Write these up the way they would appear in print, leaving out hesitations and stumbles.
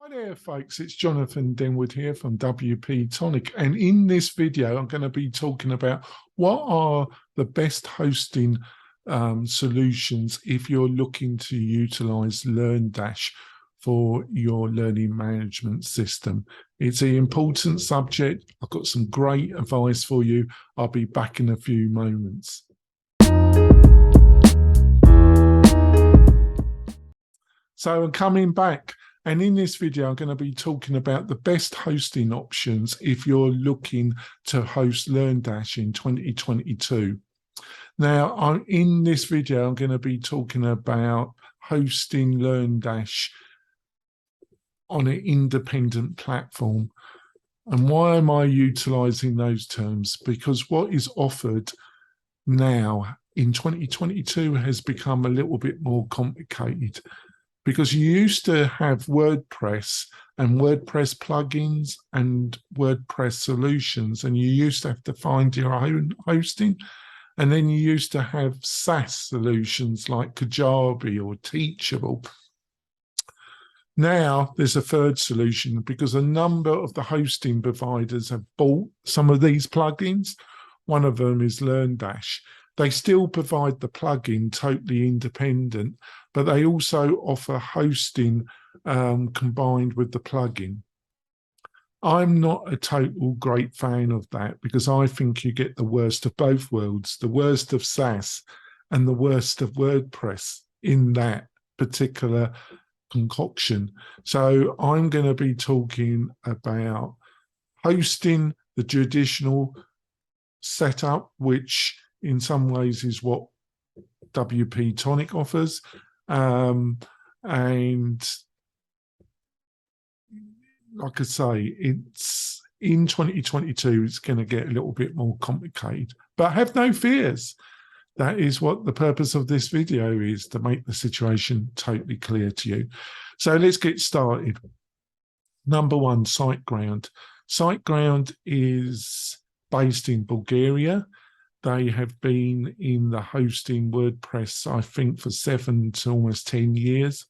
Hi there, folks. It's Jonathan Denwood here from WP-Tonic. And in this video, I'm going to be talking about what are the best hosting solutions if you're looking to utilize LearnDash for your learning management system. It's an important subject. I've got some great advice for you. I'll be back in a few moments. So I'm coming back. And in this video, I'm going to be talking about the best hosting options if you're looking to host LearnDash in 2022. Now, in this video, I'm going to be talking about hosting LearnDash on an independent platform. And why am I utilizing those terms? Because what is offered now in 2022 has become a little bit more complicated. Because you used to have WordPress and WordPress plugins and WordPress solutions, and you used to have to find your own hosting. And then you used to have SaaS solutions like Kajabi or Teachable. Now there's a third solution because a number of the hosting providers have bought some of these plugins. One of them is LearnDash. They still provide the plugin totally independent, but they also offer hosting combined with the plugin. I'm not a total great fan of that because I think you get the worst of both worlds, the worst of SaaS and the worst of WordPress in that particular concoction. So I'm going to be talking about hosting the traditional setup, which in some ways is what WP-Tonic offers. And like I say, it's in 2022, it's going to get a little bit more complicated. But have no fears. That is what the purpose of this video is, to make the situation totally clear to you. So let's get started. Number one, SiteGround. SiteGround is based in Bulgaria. They have been in the hosting WordPress, I think, for 7 to almost 10 years.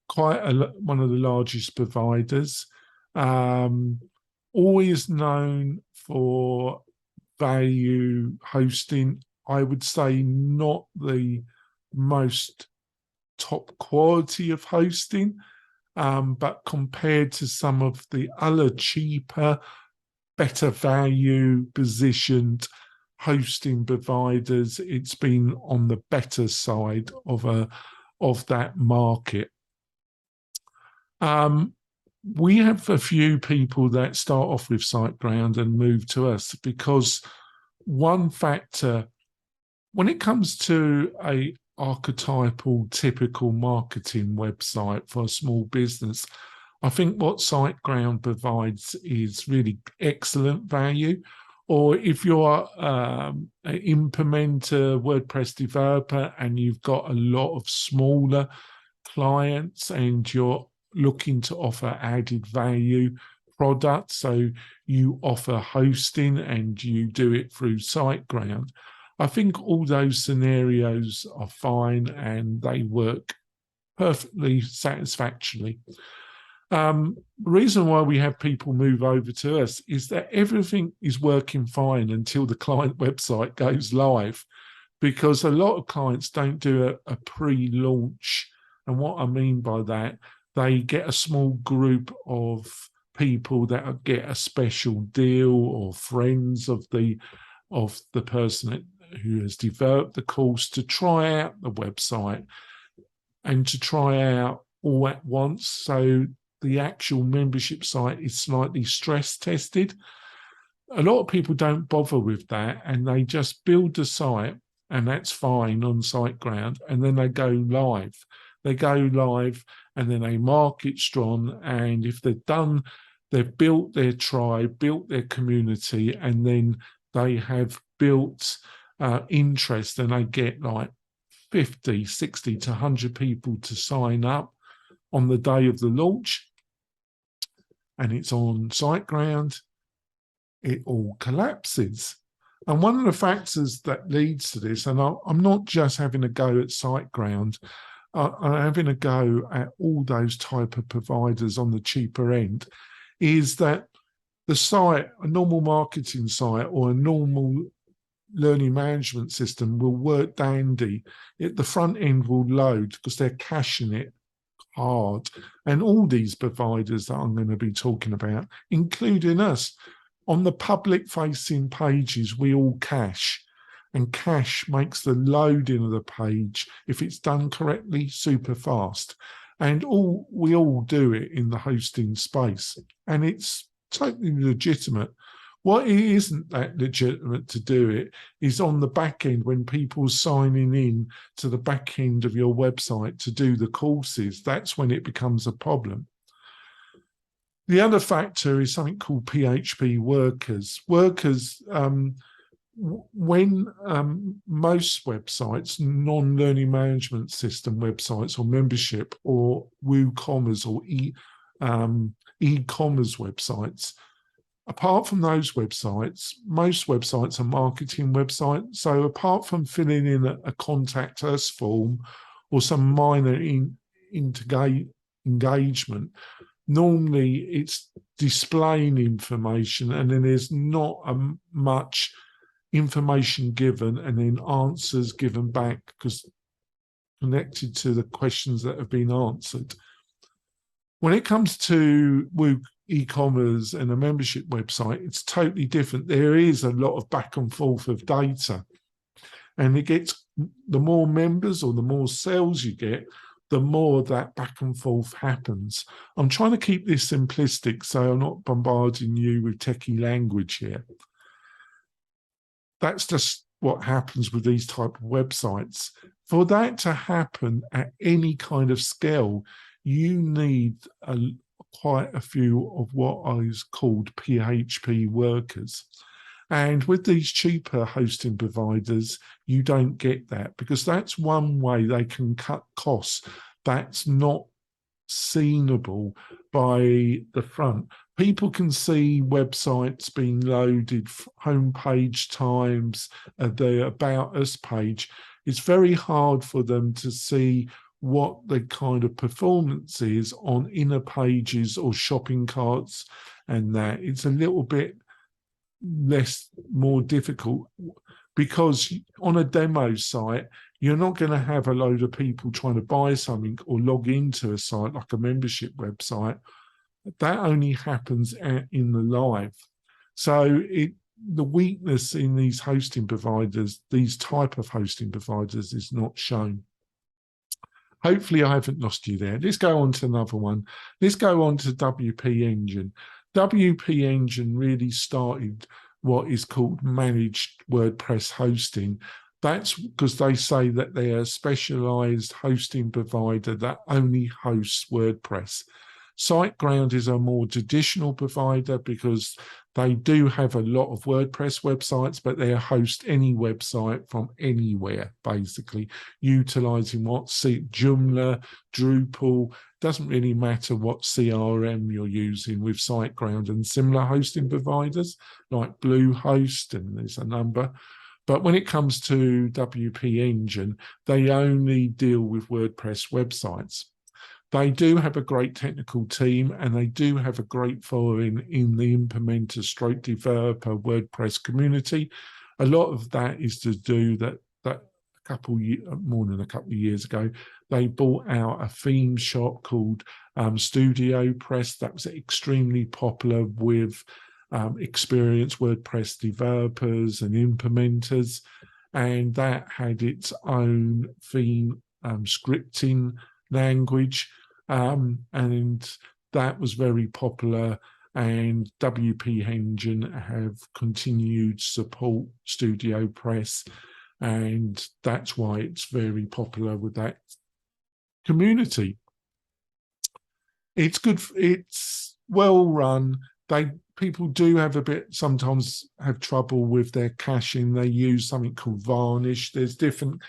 Quite one of the largest providers. Always known for value hosting. I would say not the most top quality of hosting, but compared to some of the other cheaper, better value positioned hosting providers, it's been on the better side of that market. We have a few people that start off with SiteGround and move to us because one factor, when it comes to a archetypal, typical marketing website for a small business, I think what SiteGround provides is really excellent value. Or if you're an implementer, WordPress developer, and you've got a lot of smaller clients and you're looking to offer added value products, so you offer hosting and you do it through SiteGround, I think all those scenarios are fine and they work perfectly satisfactorily. The reason why we have people move over to us is that everything is working fine until the client website goes live, because a lot of clients don't do a pre-launch. And what I mean by that, they get a small group of people that get a special deal or friends of the person who has developed the course to try out the website and to try out all at once. So the actual membership site is slightly stress tested. A lot of people don't bother with that and they just build the site, and that's fine on SiteGround, and then they go live. They go live and then they market strong, and if they're done, they've built their tribe, built their community, and then they have built interest, and they get like 50, 60 to 100 people to sign up on the day of the launch, and it's on SiteGround, it all collapses. And one of the factors that leads to this, and I'm not just having a go at SiteGround, are having a go at all those type of providers on the cheaper end is that the site, a normal marketing site or a normal learning management system will work dandy. The front end will load because they're caching it hard. And all these providers that I'm going to be talking about, including us, on the public facing pages, we all cache. And cache makes the loading of the page, if it's done correctly, super fast. And we all do it in the hosting space. And it's totally legitimate. What it isn't that legitimate to do it is on the back end when people signing in to the back end of your website to do the courses. That's when it becomes a problem. The other factor is something called PHP Workers. Workers, when most websites, non-learning management system websites or membership or WooCommerce or eCommerce websites, apart from those websites, most websites are marketing websites. So apart from filling in a contact us form or some minor engagement, normally it's displaying information and then there's not much information given and then answers given back because connected to the questions that have been answered. When it comes to e-commerce and a membership website, it's totally different. There is a lot of back and forth of data, and the more members or the more sales you get, the more that back and forth happens. I'm trying to keep this simplistic so I'm not bombarding you with techie language here. That's just what happens with these type of websites. For that to happen at any kind of scale, you need quite a few of what is called PHP workers. And with these cheaper hosting providers, you don't get that because that's one way they can cut costs. That's not seenable by the front. People can see websites being loaded, homepage times, the About Us page. It's very hard for them to see what the kind of performance is on inner pages or shopping carts and that. It's a little bit more difficult because on a demo site, you're not going to have a load of people trying to buy something or log into a site like a membership website. That only happens in the live. So the weakness in these hosting providers, these type of hosting providers, is not shown. Hopefully I haven't lost you there. Let's go on to another one. Let's go on to WPEngine. WPEngine really started what is called managed WordPress hosting. That's because they say that they're a specialized hosting provider that only hosts WordPress. SiteGround is a more traditional provider because they do have a lot of WordPress websites, but they host any website from anywhere, basically, utilizing Joomla, Drupal. Doesn't really matter what CRM you're using with SiteGround and similar hosting providers like Bluehost, and there's a number. But when it comes to WPEngine, they only deal with WordPress websites. They do have a great technical team and they do have a great following in the implementer / developer WordPress community. A lot of that is to do that more than a couple of years ago, they bought out a theme shop called Studio Press that was extremely popular with experienced WordPress developers and implementers, and that had its own theme scripting language, and that was very popular, and WPEngine have continued support Studio Press, and that's why it's very popular with that community. It's good, it's well run. People do have sometimes have trouble with their caching. They use something called Varnish. There's different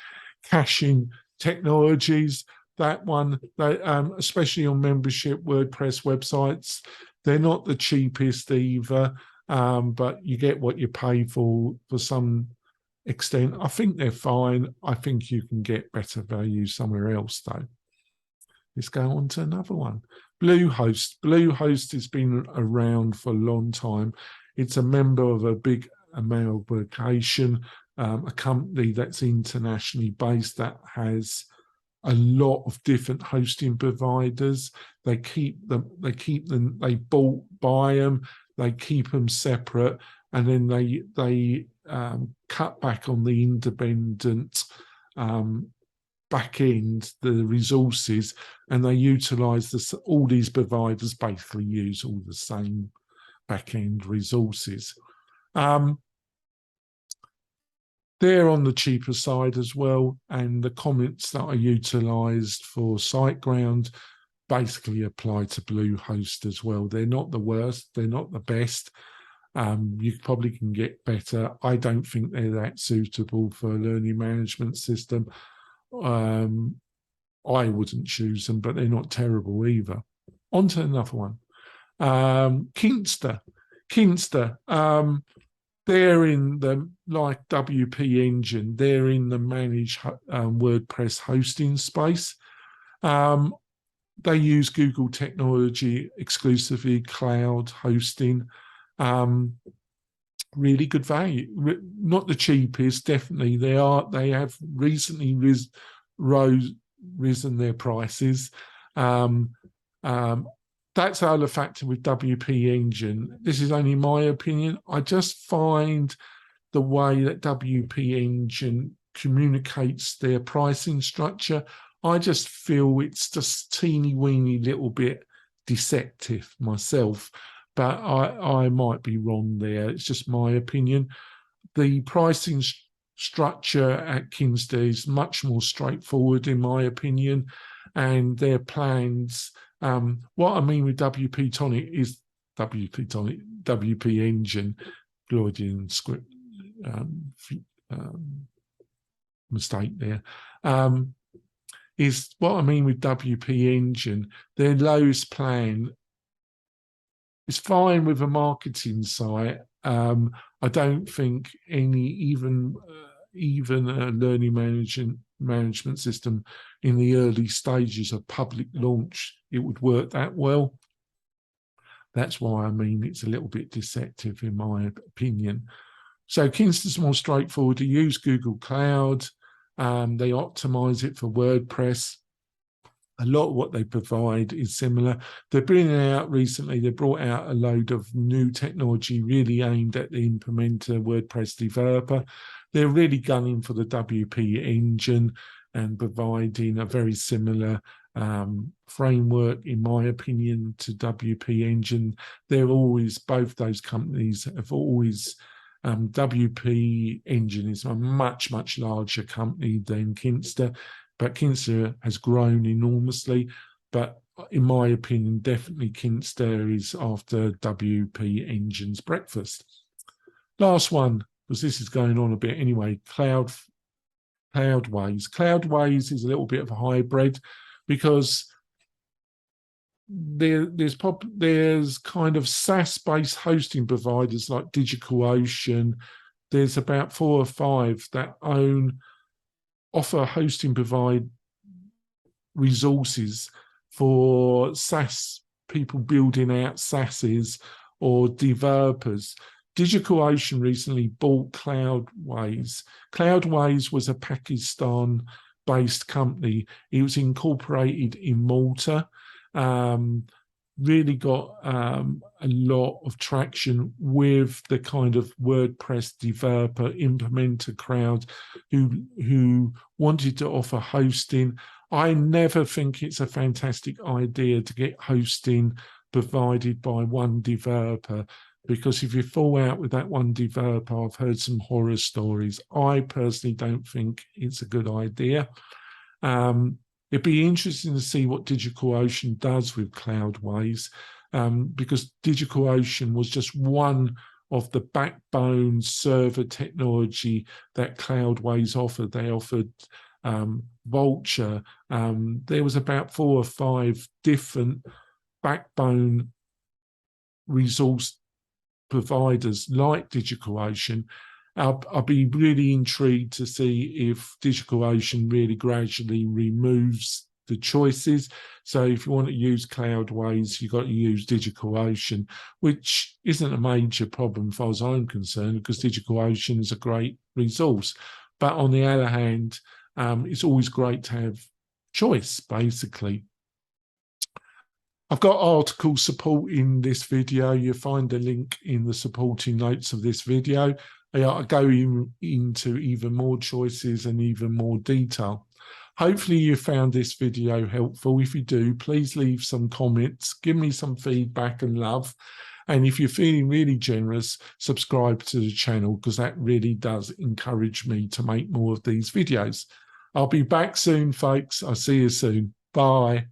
caching technologies. That one, especially on membership WordPress websites, they're not the cheapest either, but you get what you pay for some extent. I think they're fine. I think you can get better value somewhere else though. Let's go on to another one. Bluehost. Bluehost has been around for a long time. It's a member of a big amalgamation, a company that's internationally based that has a lot of different hosting providers. They buy them, they keep them separate, and then they cut back on the independent back end, the resources, and they utilize this. All these providers basically use all the same back end resources. They're on the cheaper side as well, and the comments that are utilized for SiteGround basically apply to Bluehost as well. They're not the worst, they're not the best. You probably can get better. I don't think they're that suitable for a learning management system. I wouldn't choose them, but they're not terrible either. On to another one. Kinsta. They're in the, like WPEngine, they're in the managed WordPress hosting space. They use Google technology exclusively, cloud hosting. Really good value. Not the cheapest, definitely. They have recently risen their prices. That's our factor with WPEngine. This is only my opinion. I just find the way that WPEngine communicates their pricing structure, I just feel it's just teeny weeny little bit deceptive myself, but I might be wrong there. It's just my opinion. The pricing structure at Kinsta is much more straightforward, in my opinion, and their plans. What I mean with WP-Tonic is WPEngine, Freudian script mistake there. Is what I mean with WPEngine. Their lowest plan is fine with a marketing site. I don't think even a learning management system in the early stages of public launch, it would work that well. That's why I mean it's a little bit deceptive in my opinion. So Kingston's more straightforward. They use Google Cloud. They optimize it for WordPress. A lot of what they provide is similar. They're bringing out recently, they brought out a load of new technology really aimed at the implementer WordPress developer. They're really gunning for the WPEngine and providing a very similar framework, in my opinion, to WPEngine. They're always, both those companies have always, WPEngine is a much, much larger company than Kinsta, but Kinsta has grown enormously. But in my opinion, definitely Kinsta is after WPEngine's breakfast. Last one, because this is going on a bit anyway, Cloudways. Cloudways is a little bit of a hybrid because there's kind of SaaS-based hosting providers like DigitalOcean. There's about 4 or 5 that offer hosting provide resources for SaaS people building out SaaSes or developers. DigitalOcean recently bought Cloudways. Cloudways was a Pakistan-based company. It was incorporated in Malta. Really got a lot of traction with the kind of WordPress developer implementer crowd who wanted to offer hosting. I never think it's a fantastic idea to get hosting provided by one developer, because if you fall out with that one developer, I've heard some horror stories. I personally don't think it's a good idea. It'd be interesting to see what DigitalOcean does with Cloudways, because DigitalOcean was just one of the backbone server technology that Cloudways offered. They offered Vultr. There was about 4 or 5 different backbone resource providers like DigitalOcean. I'll be really intrigued to see if DigitalOcean really gradually removes the choices. So if you want to use Cloudways, you've got to use DigitalOcean, which isn't a major problem as far as I'm concerned, because DigitalOcean is a great resource. But on the other hand, it's always great to have choice, basically. I've got article support in this video. You'll find a link in the supporting notes of this video. I go into even more choices and even more detail. Hopefully you found this video helpful. If you do, please leave some comments, give me some feedback and love. And if you're feeling really generous, subscribe to the channel, because that really does encourage me to make more of these videos. I'll be back soon, folks. I'll see you soon. Bye.